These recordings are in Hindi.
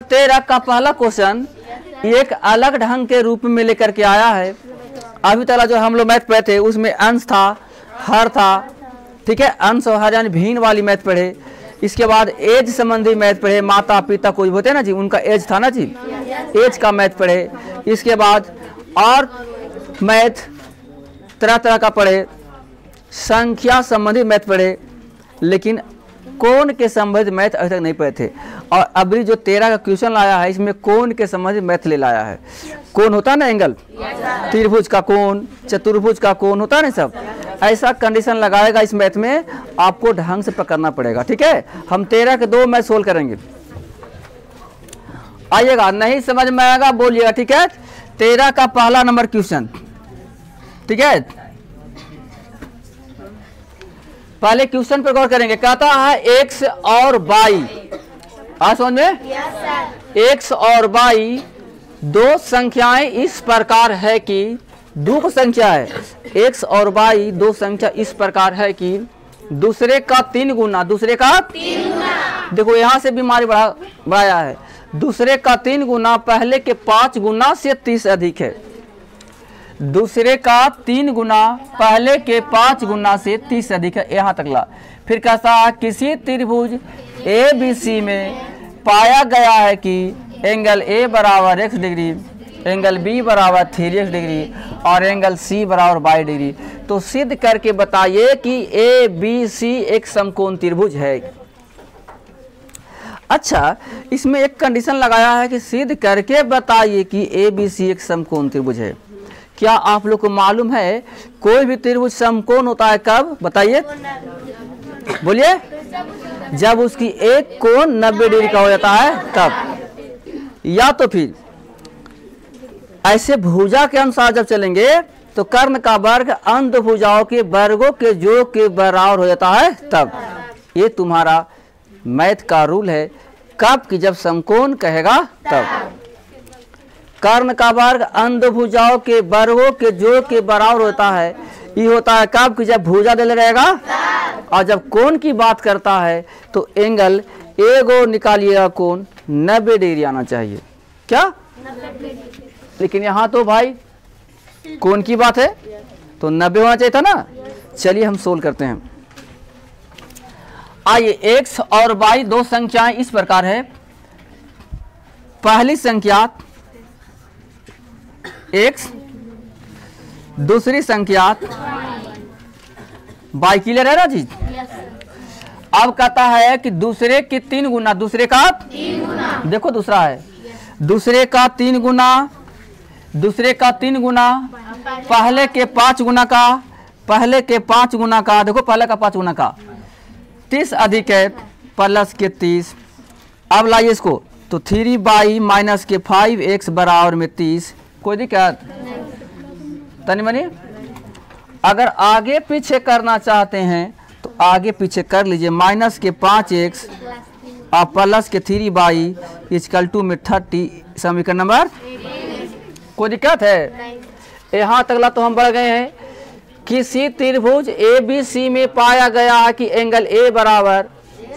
13 का पहला क्वेश्चन एक अलग ढंग के रूप में लेकर के आया है। अभी तक जो हम लोग मैथ पढ़े थे उसमें अंश था, हर था, ठीक है, अंश और हर यानी भिन्न वाली मैथ पढ़े। इसके बाद एज संबंधी मैथ पढ़े, माता पिता कोई होते ना जी, उनका एज था ना जी, एज का मैथ पढ़े। इसके बाद और मैथ तरह तरह का पढ़े, संख्या संबंधित मैथ पढ़े, लेकिन कोण के संबंधित मैथ अभी तक नहीं पढ़े थे। और अभी जो 13 का क्वेश्चन लाया है इसमें कोण के संबंधित मैथ ले लाया है। कोण होता है ना एंगल, त्रिभुज का कोण, चतुर्भुज का कोण होता है ना, सब ऐसा कंडीशन लगाएगा इस मैथ में, आपको ढंग से पकड़ना पड़ेगा, ठीक है। हम 13 के 2 मैथ सोल्व करेंगे, आइएगा, नहीं समझ में आएगा बोलिएगा, ठीक है। 13 का पहला नंबर क्वेश्चन, ठीक है, पहले क्वेश्चन पर गौर करेंगे। कहता है x और y, आज समझ में, x और y दो संख्याएं इस प्रकार है कि, दो संख्या है x और y, दो संख्या इस प्रकार है कि दूसरे का 3 गुना, दूसरे का 3 गुना, देखो यहां से बीमारी बढ़ाया है, दूसरे का 3 गुना पहले के 5 गुना से 30 अधिक है। दूसरे का 3 गुना पहले के 5 गुना से 30 अधिक है, यहाँ तक ला। फिर कहता है किसी त्रिभुज ABC में पाया गया है कि एंगल A बराबर x डिग्री, एंगल B बराबर 3x डिग्री और एंगल C बराबर y डिग्री। तो सिद्ध करके बताइए कि ABC एक समकोण त्रिभुज है। अच्छा, इसमें एक कंडीशन लगाया है कि सिद्ध करके बताइए कि ABC एक समकोण त्रिभुज है। क्या आप लोग को मालूम है कोई भी त्रिभुज समकोण होता है कब, बताइए, बोलिए, जब उसकी एक कोण 90 डिग्री का हो जाता है तब, या तो फिर ऐसे भुजा के अनुसार जब चलेंगे तो कर्ण का वर्ग अंत भुजाओं के वर्गों के जोड़ के बराबर हो जाता है तब। ये तुम्हारा मैथ का रूल है, कब कि जब समकोण कहेगा तब। कर्ण का वर्ग अंत भुजाओं के वर्गों के जोड़ के बराबर होता है, ये होता है कब कि जब भुजा दे रहेगा। और जब कोण की बात करता है तो एंगल एगो निकालिएगा, कोण 90 डिग्री आना चाहिए, क्या, 90 डिग्री। लेकिन यहाँ तो भाई कोण की बात है तो 90 होना चाहिए था ना। चलिए हम सोल्व करते हैं। आइए, x और y दो संख्याएं इस प्रकार है। पहली संख्या x, दूसरी संख्या y, क्लियर है ना जी। अब कहता है कि दूसरे की 3 गुना, दूसरे का 3 गुना, देखो दूसरा है, दूसरे का 3 गुना, दूसरे का 3 गुना पहले के 5 गुना का, पहले के 5 गुना का, देखो पहले का 5 गुना का 30 अधिक है प्लस के 30। अब लाइए इसको, तो 3y माइनस के 5x बराबर में 30। कोई दिक्कत तनी मनी? अगर आगे पीछे करना चाहते हैं तो आगे पीछे कर लीजिए। माइनस के 5x और प्लस के 3y इक्वल टू में 30, समीकरण नंबर। कोई दिक्कत है? यहाँ तक तो हम बढ़ गए हैं। किसी त्रिभुज ABC में पाया गया है कि एंगल A बराबर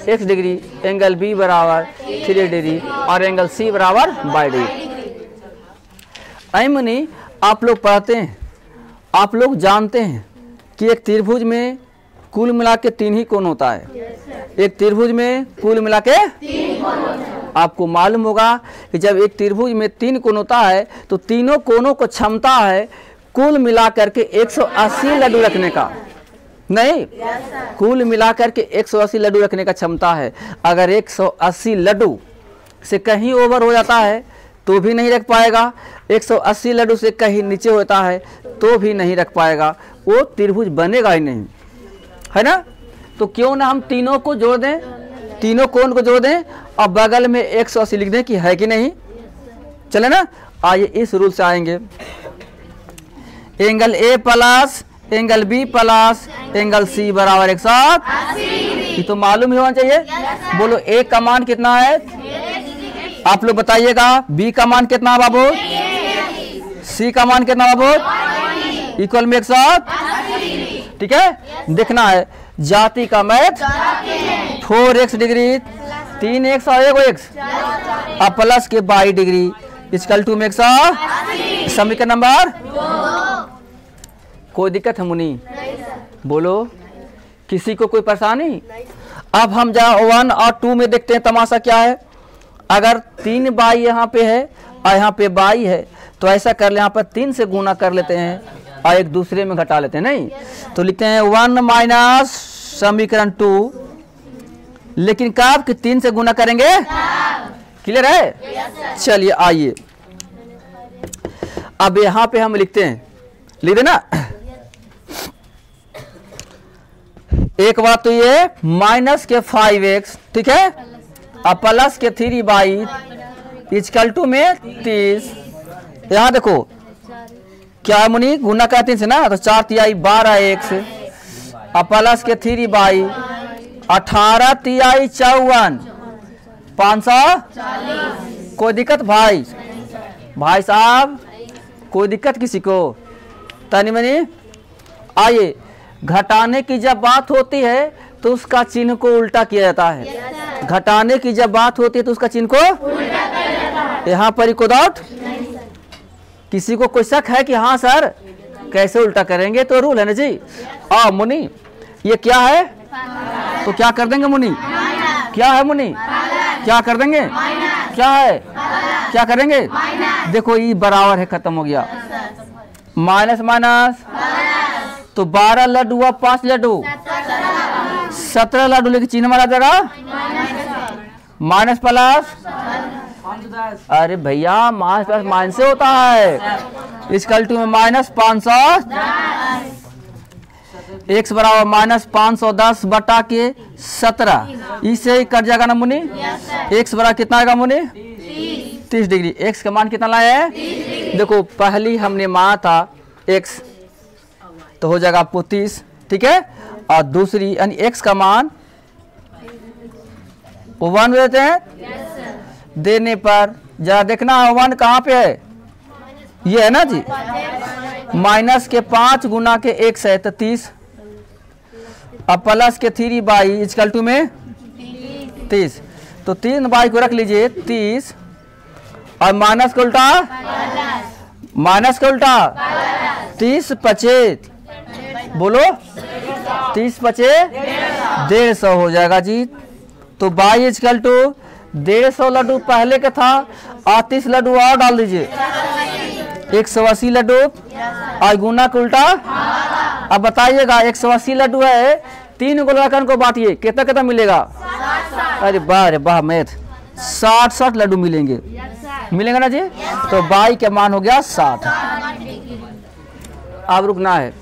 x डिग्री, एंगल B बराबर 3 डिग्री और एंगल C बराबर y डिग्री। ऐमनी आप लोग पढ़ते हैं, आप लोग जानते हैं कि एक त्रिभुज में कुल मिला के 3 ही कोण होता है। एक त्रिभुज में कुल मिला के 3 कोण होता है। आपको मालूम होगा कि जब एक त्रिभुज में 3 कोण होता है तो तीनों कोणों को क्षमता है कुल मिलाकर के 180 लड्डू रखने का। नहीं, कुल मिलाकर के 180 लड्डू रखने का क्षमता है। अगर 180 लड्डू से कहीं ओवर हो जाता है तो भी नहीं रख पाएगा, 180 लड्डू से कहीं नीचे होता है तो भी नहीं रख पाएगा, वो त्रिभुज बनेगा ही नहीं, है ना। तो क्यों ना हम तीनों को जोड़ दें, तीनों कोण को जोड़ दें और बगल में 180 लिख दें कि है कि नहीं, चले ना। आइए इस रूल से आएंगे। Angle A plus angle B plus angle C बराबर 180। ये तो मालूम ही होना चाहिए। बोलो A का मान कितना है, आप लोग बताइएगा। B का मान कितना बाबू, C का मान कितना बाबू, इक्वल में 180। ठीक है, देखना है जाति का मैथ 4x डिग्री, 3x और 1x अब प्लस के 22 डिग्री इक्वल टू में 180। समीकरण नंबर 2। कोई दिक्कत है मुनि? बोलो, किसी को कोई परेशानी? अब हम जहाँ 1 और 2 में देखते हैं तमाशा क्या है। अगर 3 बाई यहाँ पे है और यहाँ पे बाई है तो ऐसा कर ले, यहाँ पर 3 से गुना कर लेते हैं और एक दूसरे में घटा लेते हैं। नहीं तो लिखते हैं 1 माइनस समीकरण 2, लेकिन कब कि 3 से गुना करेंगे। क्लियर है? चलिए आइए अब यहाँ पे हम लिखते हैं, लिख देना। एक बात तो ये माइनस के 5x, ठीक है, अब प्लस के 3 बाई इक्वल टू में 30। यहाँ देखो क्या है मुनि, गुना का 3 से ना, तो 4 तिहाई 12x, अब प्लस के 3 बाई 18 तिहाई 54 540। कोई दिक्कत भाई? भाई साहब कोई दिक्कत किसी को? तनी मनी आइए, घटाने की जब बात होती है तो उसका चिन्ह को उल्टा किया जाता है। घटाने की जब बात होती है तो उसका चिन्ह को उल्टा किया जाता है। यहाँ पर कोई डाउट? किसी को कोई शक है कि हाँ सर कैसे उल्टा करेंगे? तो रूल है ना जी। मुनि ये क्या है? तो क्या कर देंगे मुनि? क्या है मुनि? क्या कर देंगे? क्या है? क्या करेंगे? देखो ये बराबर है, खत्म हो गया। माइनस माइनस तो 12 लड्डू हुआ, 5 लड्डू 17 लड्डू, लेकिन चिन्ह मारा जाएगा माइनस प्लस। अरे भैया माइनस प्लस माइनस से होता है। इक्वल टू में माइनस 510, x बराबर माइनस 510 बटा के 17, इससे ही कट जाएगा ना मुनि। x बराबर कितना आएगा मुनि? 30 डिग्री। x का मान कितना लाया है? देखो पहली हमने माना था x, तो हो जाएगा आपको 30, ठीक है, और दूसरी यानी x का मान 1 देते हैं। देने पर जरा देखना 1 कहाँ पे है, ये है ना जी। माइनस के 5 गुना के x है तो 30, अब प्लस के 3 बाई इक्वल टू में 30, तो 3 बाई को रख लीजिए 30, और माइनस का उल्टा, माइनस का उल्टा 30 25, बोलो 30 25 150 हो जाएगा जी। तो बाई इक्वल टू 150 लड्डू पहले का था, और 30 लड्डू और डाल दीजिए, 180 लड्डू, और गुना का उल्टा। अब बताइएगा 180 लड्डू है, 3 को लगाकर को बांटिए, कितना कितना मिलेगा? अरे वाह, अरे वाह मैथ, 60 लड्डू मिलेंगे, मिलेगा ना जी। तो बाई का मान हो गया 60। अब रुकना है,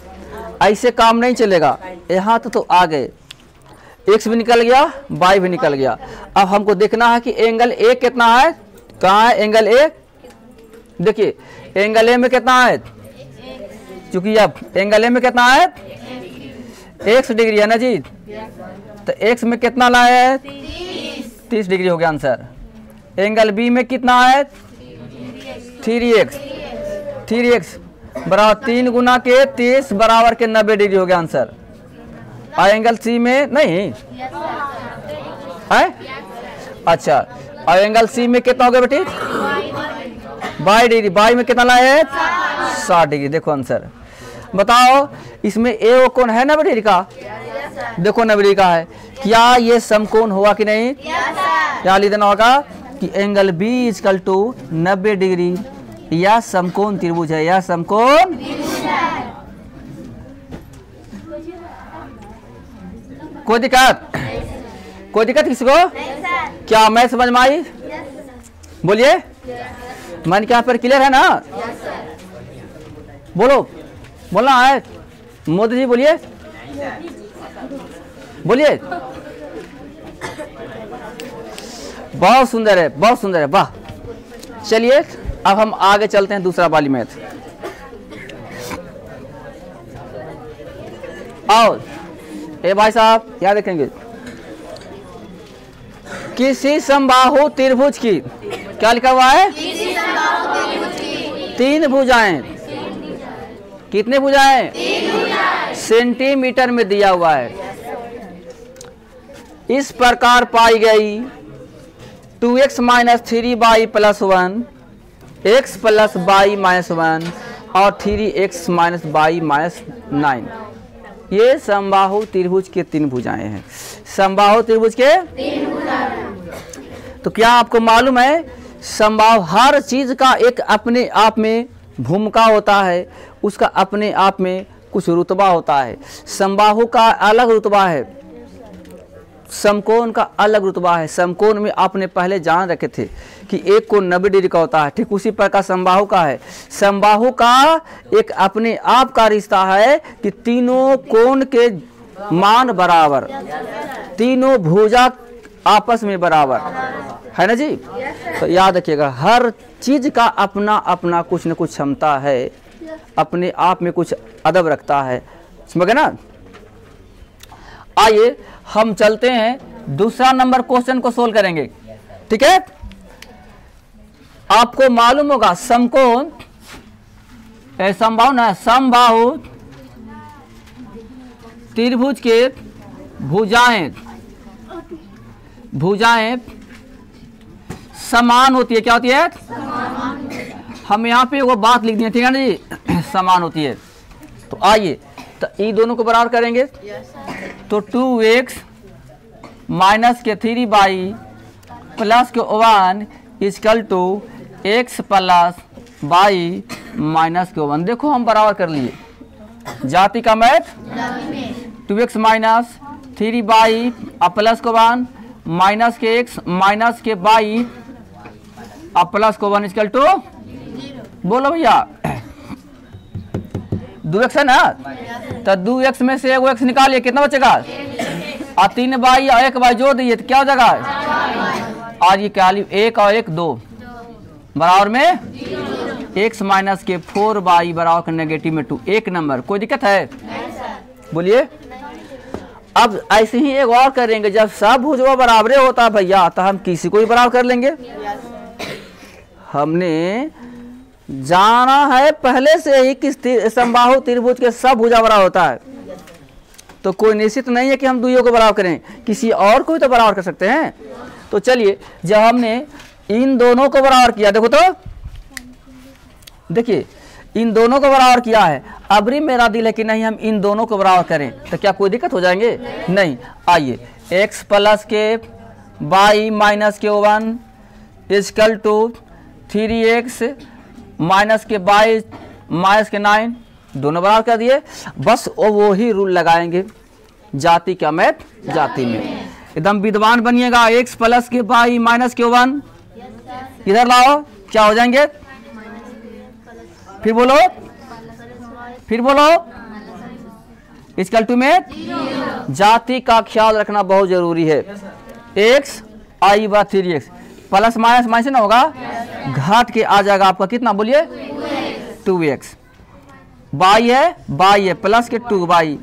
ऐसे काम नहीं चलेगा। यहाँ तो आ गए, x भी निकल गया, y भी निकल गया। अब हमको देखना है कि एंगल ए कितना है। कहाँ है एंगल ए? देखिए एंगल ए में कितना है, चूंकि अब एंगल ए में कितना है, x डिग्री है ना जी, तो x में कितना लाया है? 30 डिग्री हो गया आंसर। एंगल बी में कितना है? 3x बराबर 3 गुना के 30 बराबर के 90 डिग्री हो गया आंसर। और एंगल सी में नहीं है? अच्छा, और एंगल सी में कितना हो गया बेटी? 22 डिग्री। बाई में कितना लाए है? 60 डिग्री। देखो आंसर बताओ, इसमें ए वो कौन है? 90 डिग्री का। देखो 90 डिग्री का है, क्या ये समकोण हुआ कि नहीं? क्या लिख देना होगा कि angle B equal to 90 degree, या समकोण त्रिभुज है, या समकोण। कोई दिक्कत? कोई दिक्कत किसी को? क्या मैं समझ में आई? बोलिए, मन के यहाँ पर क्लियर है ना? बोलो, बोलना है मोदी जी, बोलिए बोलिए। बहुत सुंदर है, बहुत सुंदर है, वाह। चलिए अब हम आगे चलते हैं दूसरा वाली मैथ। आओ ए भाई साहब, क्या देखेंगे? किसी समबाहु त्रिभुज की क्या लिखा हुआ है? 3 भुजाएं। कितने भुजाएं? सेंटीमीटर में दिया हुआ है। इस प्रकार पाई गई 2x minus 3y plus 1, x plus y minus 1 और 3x माइनस y माइनस 9। ये समबाहु त्रिभुज के 3 भुजाएं हैं। समबाहु त्रिभुज के 3 भुजाएं। तो क्या आपको मालूम है, समबाहु हर चीज का एक अपने आप में भूमिका होता है, उसका अपने आप में कुछ रुतबा होता है। समबाहु का अलग रुतबा है, समकोण का अलग रुतबा है। समकोण में आपने पहले जान रखे थे कि एक कोण 90 डिग्री का होता है, ठीक उसी प्रकार समबाहु का है। समबाहु का एक अपने आप का रिश्ता है कि तीनों कोण के मान बराबर, तीनों भुजा आपस में बराबर है ना जी। तो याद रखिएगा, हर चीज का अपना अपना कुछ न कुछ क्षमता है, अपने आप में कुछ अदब रखता है, समझ गए ना। आइए हम चलते हैं दूसरा नंबर क्वेश्चन को सोल्व करेंगे, ठीक है। आपको मालूम होगा समकोण समबाहु ना, समबाहु त्रिभुज के भुजाएं समान होती है। क्या होती है? हम यहाँ पे वो बात लिख दिए, ठीक है ना जी, समान होती है। तो आइए तो ये दोनों को बराबर करेंगे। तो 2x माइनस के 3y plus k 1 equal to x plus y minus k 1। देखो हम बराबर कर लिए, जाति का math 2x minus 3y plus को 1 माइनस के x माइनस के y प्लस को 1 इक्वल टू, बोलो भैया 2x है ना। तो 2x में से एगो x निकालिए, कितना बचेगा? और 3y और 1y जोड़ दिए तो क्या हो जाएगा? और ये क्या, 1 और 1 2 बराबर में x माइनस के 4y बराबर का नेगेटिव में 2। एक नंबर, कोई दिक्कत है? बोलिए। अब ऐसे ही एक और करेंगे, जब सब भुजवा बराबर होता है भैया तो हम किसी को भी बराबर कर लेंगे। हमने जाना है पहले से ही कि समबाहु त्रिभुज के सब भुजा बराबर होता है, तो कोई निश्चित नहीं है कि हम दुइयों को बराबर करें, किसी और को भी तो बराबर कर सकते हैं। तो चलिए, जब हमने इन दोनों को बराबर किया, देखो तो देखिए इन दोनों को बराबर किया है। अबरी मेरा दिल है कि नहीं हम इन दोनों को बराबर करें, तो क्या कोई दिक्कत हो जाएंगे? नहीं। आइए, x प्लस के y minus k 1 equal to 3x minus के 22 माइनस के 9, दोनों बराबर कर दिए। बस वो ही रूल लगाएंगे, जाति का मैथ जाति में। एकदम विद्वान बनिएगा। x प्लस के y माइनस के 1 इधर लाओ, क्या हो जाएंगे? फिर बोलो, फिर बोलो। इक्वल टू में जाति का ख्याल रखना बहुत जरूरी है। x आई व 3x प्लस माइनस माइनस ना होगा, घाट के आ जाएगा आपका कितना, बोलिए 2x। y है प्लस के 2y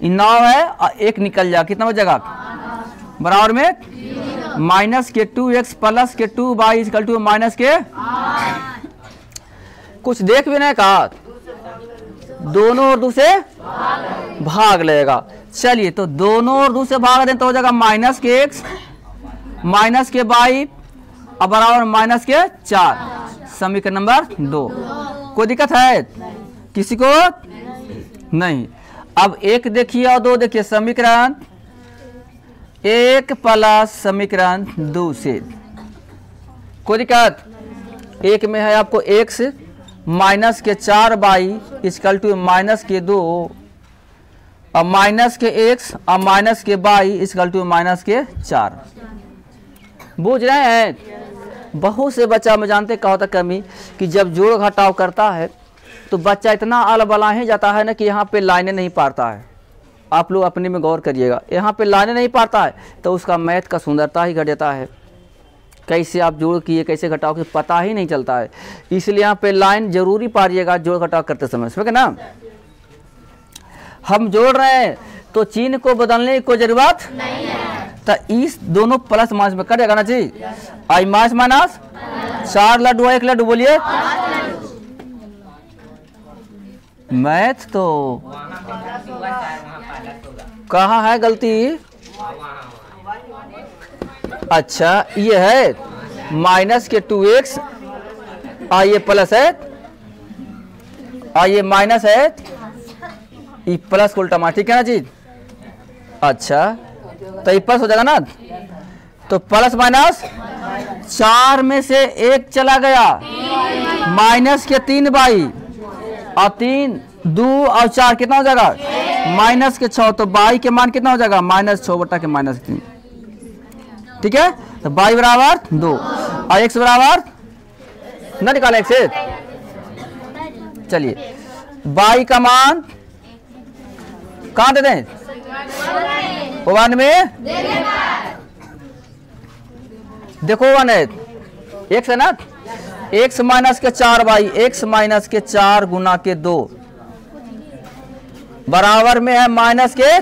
9 है और 1 निकल जाएगा, कितना बचेगा? बराबर में माइनस के 2x प्लस के 2y इक्वल टू माइनस के, कुछ देख भी नहीं कहा, दोनों और दूसरे भाग लेगा। चलिए, तो दोनों और दूसरे भाग दें तो हो जाएगा माइनस के x माइनस के y अब बराबर माइनस के 4। समीकरण नंबर 2। कोई दिक्कत है किसी को? नहीं। अब 1 देखिए और 2 देखिए, समीकरण 1 प्लस समीकरण 2 से कोई दिक्कत? 1 में है आपको x माइनस के 4y इक्वल टू माइनस के 2 और माइनस के x और माइनस के y इक्वल टू माइनस के 4। बूझ रहे हैं? बहुत से बच्चा में जानते क्या होता कमी, कि जब जोड़ घटाव करता है तो बच्चा इतना अलबला ही जाता है ना कि यहाँ पे लाइनें नहीं पाता है। आप लोग अपने में गौर करिएगा, यहाँ पे लाइनें नहीं पाता है तो उसका मैथ का सुंदरता ही घट जाता है। कैसे आप जोड़ किए कैसे घटाव किए पता ही नहीं चलता है। इसलिए यहाँ पे लाइन जरूरी पारिएगा जोड़ घटाव करते समय, समझ गए ना। हम जोड़ रहे हैं तो चिन्ह को बदलने की कोई जरूरत नहीं है। तो इस दोनों प्लस माइनस में कट जाएगा ना जी। आई माइनस माइनस 4 लड्डू 1 लड्डू, बोलिए। मैथ तो कहाँ है गलती? अच्छा ये है माइनस के 2x और ये प्लस है और ये माइनस है, ये प्लस को उल्टा मार, ठीक है ना जी। अच्छा तो ये प्लस हो जाएगा ना, तो प्लस माइनस 4 में से 1 चला गया, माइनस के 3 बाई और 3 2 और 4 कितना हो जाएगा, माइनस के 6। तो बाई के मान कितना हो जाएगा, -6 बटा के -3, ठीक है। तो बाई बराबर 2 और x बराबर ना निकाला x से। चलिए बाई का मान कहाँ दे दें, 1 में देखो 1 है, x है ना, x माइनस के 4 बाई x माइनस के 4 गुना के 2 बराबर में है माइनस के,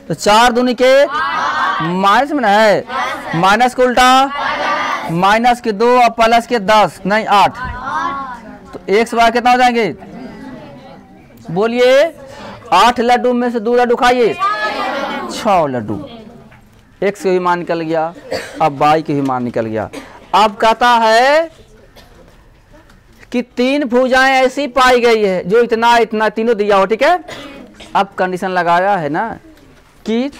तो 4 दूनी के माइनस में है, माइनस के उल्टा माइनस के 2 और प्लस के 10 नहीं 8, तो x बार कितना हो जाएंगे, बोलिए 8 लड्डू में से 2 लड्डू खाइए, 6 लड्डू। x के भी मान निकल गया, अब y के भी मान निकल गया। अब कहता है कि 3 भुजाएं ऐसी पाई गई है जो इतना इतना तीनों दिया हो, ठीक है। अब कंडीशन लगाया है ना कि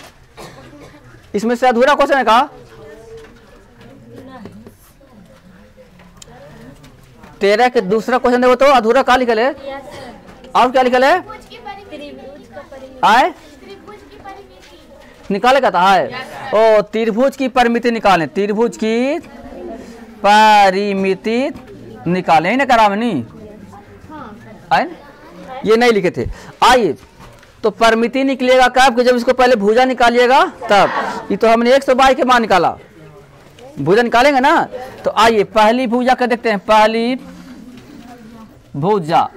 इसमें से अधूरा क्वेश्चन है कहा, 13 के दूसरा क्वेश्चन देखो तो अधूरा कहा लिखल है, और क्या लिखल है, आए निकाले कहता है, ओ त्रिभुज की परिमिति निकालें, त्रिभुज की परिमिति निकालें, ना करा नहीं आए, ये नहीं लिखे थे। आइए तो परिमिति निकलेगा कब, कि जब इसको पहले भुजा निकालिएगा तब। ये तो हमने 122 के मान निकाला, भुजा निकालेंगे ना। तो आइए पहली भुजा का देखते हैं, पहली भुजा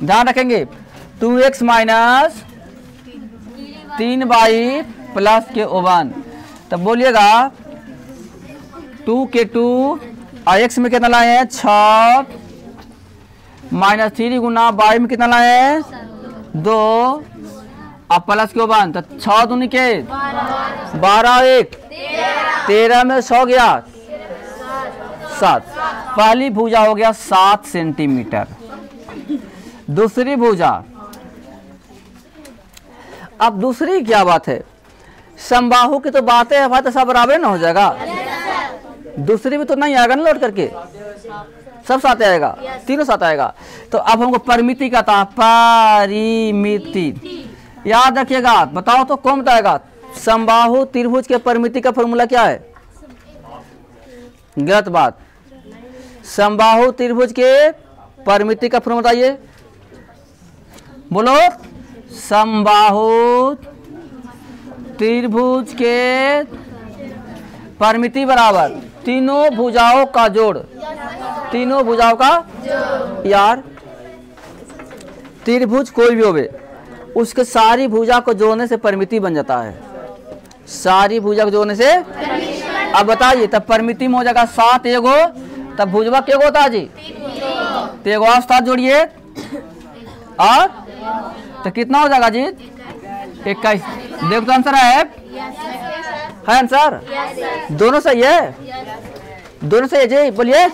ध्यान रखेंगे 2x minus 3y plus k 1, तब बोलिएगा 2 के 2 और x में कितना लाए हैं 6 माइनस 3 गुना y में कितना लाए हैं 2 और प्लस के 1, तो 6 दूनी के 12 1 13 में 100 गया 7, पहली भुजा हो गया 7 सेंटीमीटर। दूसरी भुजा, अब दूसरी क्या बात है, समबाहु की तो बातें है भाई, तो सब बराबर ना हो जाएगा, दूसरी भी तो नहीं आएगा ना लौट करके, सब साथ आएगा, तीनों साथ आएगा। तो अब हमको परिमिति का था, परिमिति याद रखिएगा, बताओ तो कौन बताएगा, समबाहु त्रिभुज के परिमिति का फॉर्मूला क्या है, गलत बात, समबाहु त्रिभुज के परिमिति का फॉर्मूला बताइए, बोलो, समबाहु त्रिभुज के परिमिति बराबर तीनों भुजाओं का जोड़, तीनों भुजाओं का यार त्रिभुज कोई भी होवे उसके सारी भुजा को जोड़ने से परिमिति बन जाता है, सारी भुजा को जोड़ने से। अब बताइए तब परिमिति में हो जाएगा 7 एगो, तब भुजवा के होता है जी, तो एगो और 7 जोड़िए और तो कितना हो जाएगा जी 21। देखो तो आंसर है आंसर, दोनों सही है, दोनों सही है जी, बोलिए